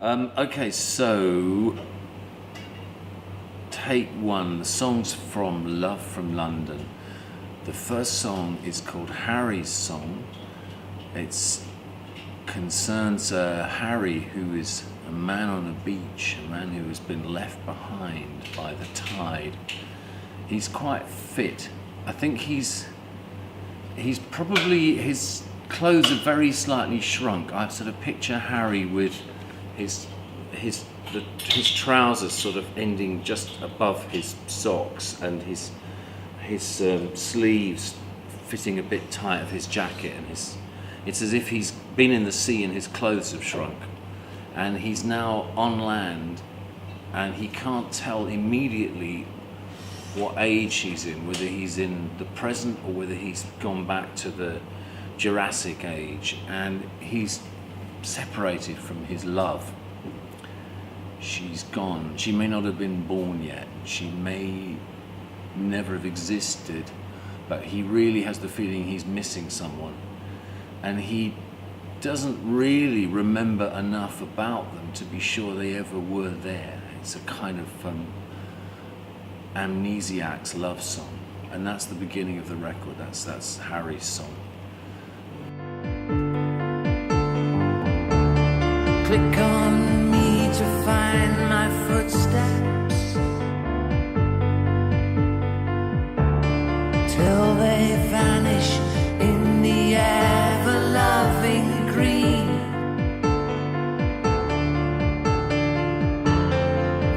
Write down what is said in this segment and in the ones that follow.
Okay, so take one. The song's from Love from London. The first song is called Harry's Song. It concerns Harry, who is a man on a beach, a man who has been left behind by the tide. He's quite fit. I think he's probably, his clothes are very slightly shrunk. I sort of picture Harry with his trousers sort of ending just above his socks, and his sleeves fitting a bit tight of his jacket, and it's as if he's been in the sea and his clothes have shrunk, and he's now on land, and he can't tell immediately what age he's in, whether he's in the present or whether he's gone back to the Jurassic age, and he's separated from his love. She's gone. She may not have been born yet. She may never have existed, but he really has the feeling he's missing someone, and he doesn't really remember enough about them to be sure they ever were there. It's a kind of amnesiac's love song, and that's the beginning of the record. That's Harry's song. Click on me to find my footsteps till they vanish in the ever-loving green.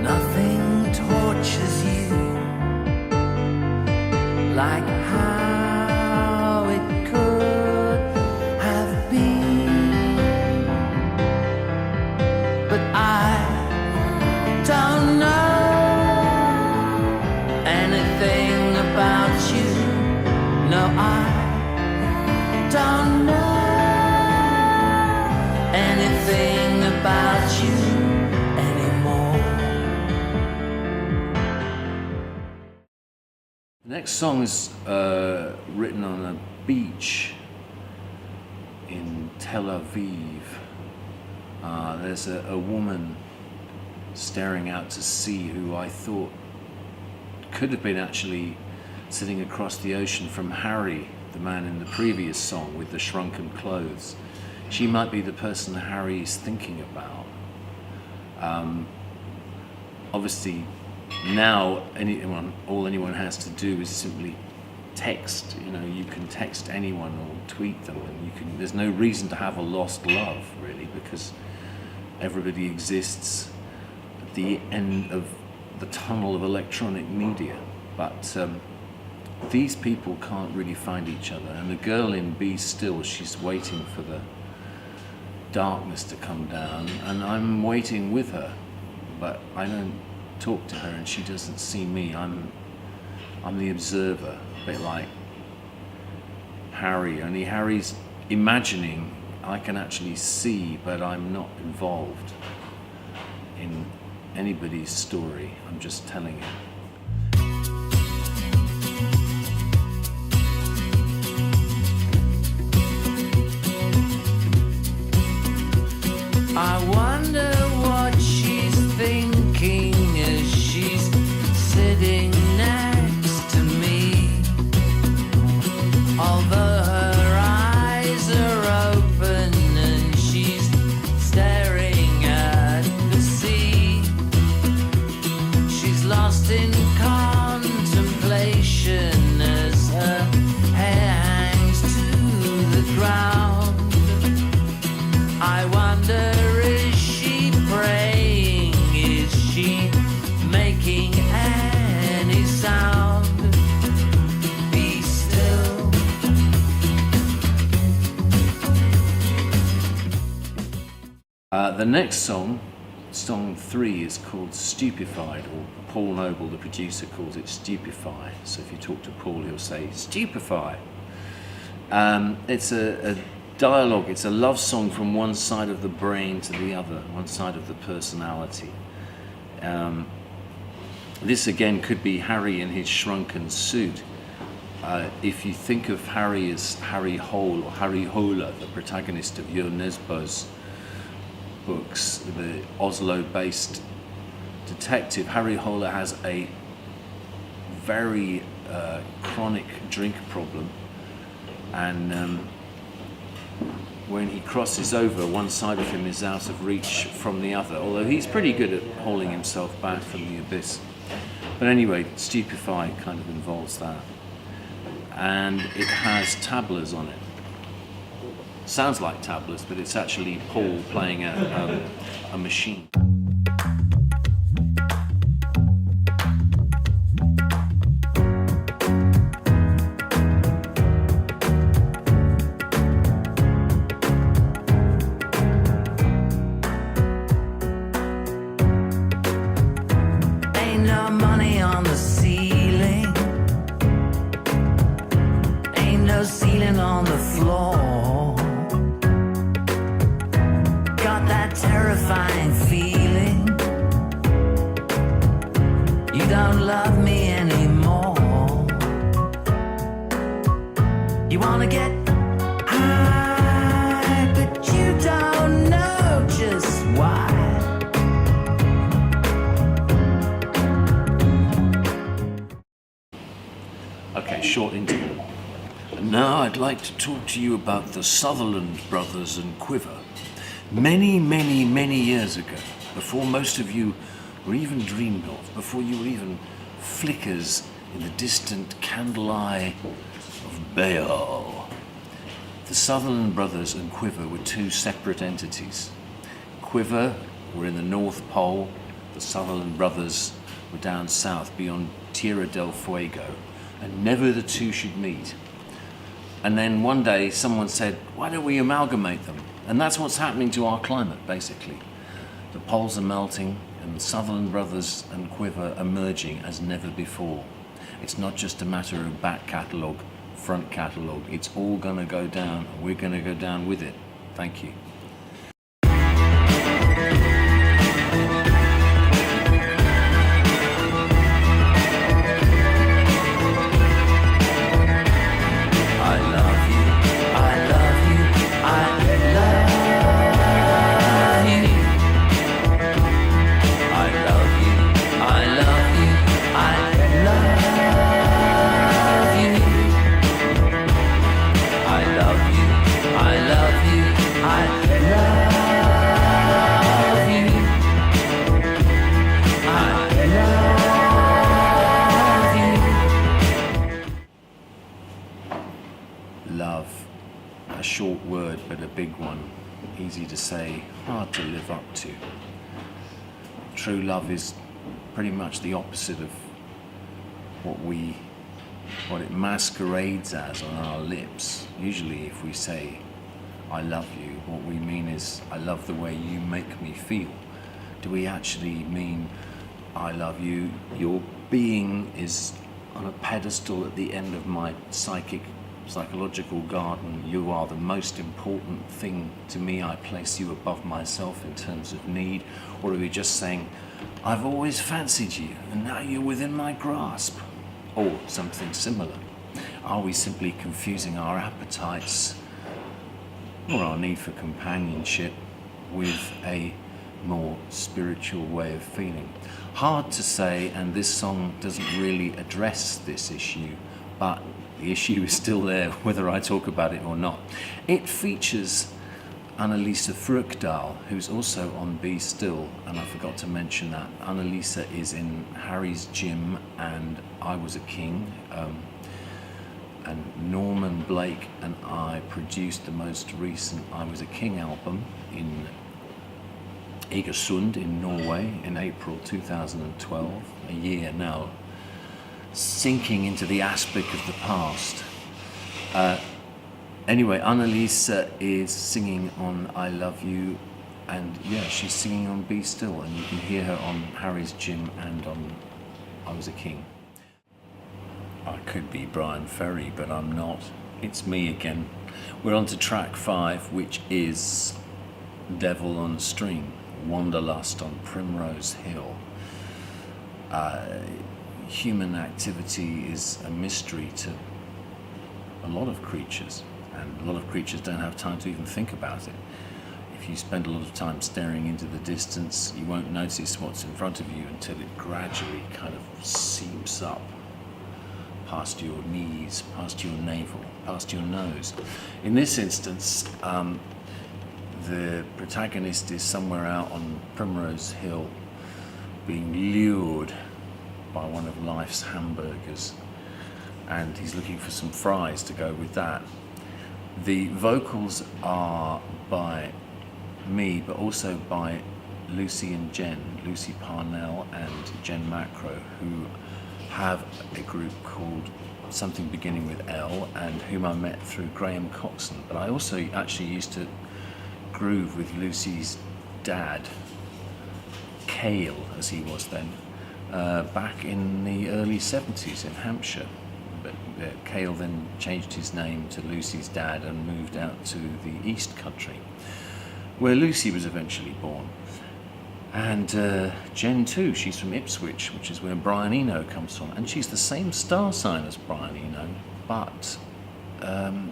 Nothing tortures you like how it could have been, but I don't know anything about you. No, I don't know anything about you anymore. The next song is written on a beach in Tel Aviv. There's a woman staring out to sea who I thought could have been actually sitting across the ocean from Harry, the man in the previous song with the shrunken clothes. She might be the person Harry is thinking about. Obviously, now all anyone has to do is simply text. You know, you can text anyone or tweet them, and there's no reason to have a lost love, really, because everybody exists at the end of the tunnel of electronic media. But these people can't really find each other, and the girl in Be Still, she's waiting for the darkness to come down, and I'm waiting with her, but I don't talk to her and she doesn't see me. I'm the observer, a bit like Harry, only Harry's imagining. I can actually see, but I'm not involved in anybody's story. I'm just telling it. I wonder what she's thinking as she's sitting next to me. Although her eyes are open and she's staring at the sea, she's lost in contemplation as her hair hangs to the ground. I wonder, is she praying? Is she making any sound? Be still. The next song, song 3, is called Stupefied, or Paul Noble, the producer, calls it Stupefied. So if you talk to Paul, he'll say Stupefied. It's a dialogue. It's a love song from one side of the brain to the other, one side of the personality. This again could be Harry in his shrunken suit. If you think of Harry as Harry Hole, or Harry Hola, the protagonist of Yo Nesbo's books, the Oslo-based detective, Harry Holler has a very chronic drink problem, and when he crosses over, one side of him is out of reach from the other, although he's pretty good at hauling himself back from the abyss. But anyway, Stupefied kind of involves that. And it has tablas on it. Sounds like tablas, but it's actually Paul playing a machine. Ain't no money on the ceiling, ain't no ceiling on the floor. Got that terrifying feeling you don't love me anymore. You wanna get high, but you don't know just why. Okay, short interval. And now I'd like to talk to you about the Sutherland Brothers and Quiver. Many, many, many years ago, before most of you were even dreamed of, before you were even flickers in the distant candle eye of Baal, the Sutherland Brothers and Quiver were two separate entities. Quiver were in the North Pole, the Sutherland Brothers were down south beyond Tierra del Fuego, and never the two should meet. And then one day someone said, why don't we amalgamate them? And that's what's happening to our climate, basically. The poles are melting, and the Sutherland Brothers and Quiver are merging as never before. It's not just a matter of back catalogue, front catalogue. It's all going to go down, and we're going to go down with it. Thank you. Love, a short word but a big one, easy to say, hard to live up to. True love is pretty much the opposite of what it masquerades as on our lips. Usually if we say, I love you, what we mean is, I love the way you make me feel. Do we actually mean, I love you, your being is on a pedestal at the end of my psychological garden, you are the most important thing to me, I place you above myself in terms of need? Or are we just saying, I've always fancied you and now you're within my grasp? Or something similar? Are we simply confusing our appetites or our need for companionship with a more spiritual way of feeling? Hard to say, and this song doesn't really address this issue, but the issue is still there whether I talk about it or not. It features Annalisa Fruchdahl, who's also on Be Still, and I forgot to mention that. Annalisa is in Harry's Gym and I Was a King, and Norman Blake and I produced the most recent I Was a King album in Egersund in Norway in April 2012, a year now, sinking into the aspect of the past. Anyway, Annalisa is singing on I Love You, and yeah, she's singing on Be Still, and you can hear her on Harry's Gym and on I Was a King. I could be Brian Ferry, but I'm not. It's me again. We're on to track 5, which is Devil Onstream, Wanderlust on Primrose Hill. Human activity is a mystery to a lot of creatures, and a lot of creatures don't have time to even think about it. if you spend a lot of time staring into the distance, you won't notice what's in front of you until it gradually kind of seeps up past your knees, past your navel, past your nose. In this instance, the protagonist is somewhere out on Primrose Hill being lured by one of life's hamburgers, and he's looking for some fries to go with that. The vocals are by me, but also by Lucy and Jen, Lucy Parnell and Jen Macro, who have a group called something beginning with L, and whom I met through Graham Coxon. But I also actually used to groove with Lucy's dad, Cale as he was then, back in the early 70s in Hampshire. But Cale then changed his name to Lucy's dad and moved out to the East Country, where Lucy was eventually born. And Jen too, she's from Ipswich, which is where Brian Eno comes from, and she's the same star sign as Brian Eno, but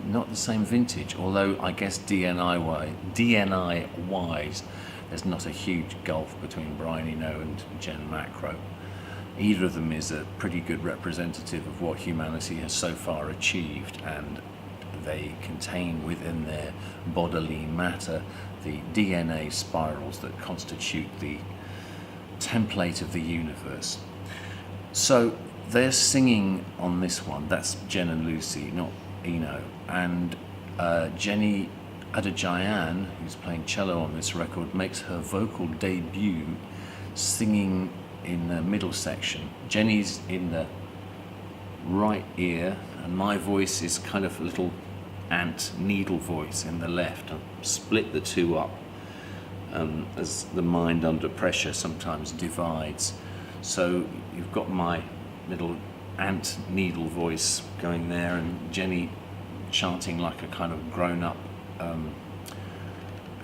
not the same vintage, although I guess DNI-wise, there's not a huge gulf between Brian Eno and Jen Macro. Either of them is a pretty good representative of what humanity has so far achieved, and they contain within their bodily matter the DNA spirals that constitute the template of the universe. So they're singing on this one. That's Jen and Lucy, not Eno. And Jenny Adajayan, who's playing cello on this record, makes her vocal debut singing in the middle section. Jenny's in the right ear, and my voice is kind of a little ant needle voice in the left. I've split the two up as the mind under pressure sometimes divides. So you've got my little ant needle voice going there, and Jenny chanting like a kind of grown-up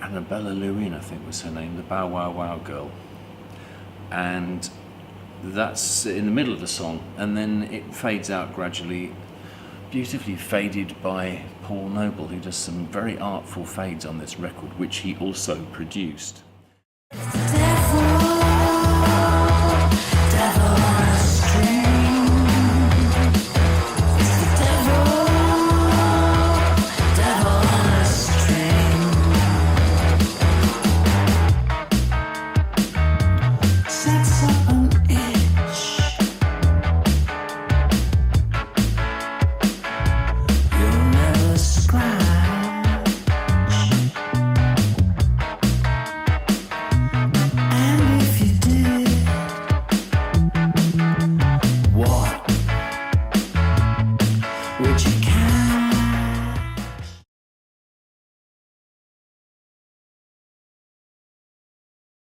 Annabella Lewin, I think was her name, the Bow Wow Wow girl. And that's in the middle of the song, and then it fades out gradually, beautifully faded by Paul Noble, who does some very artful fades on this record, which he also produced. Today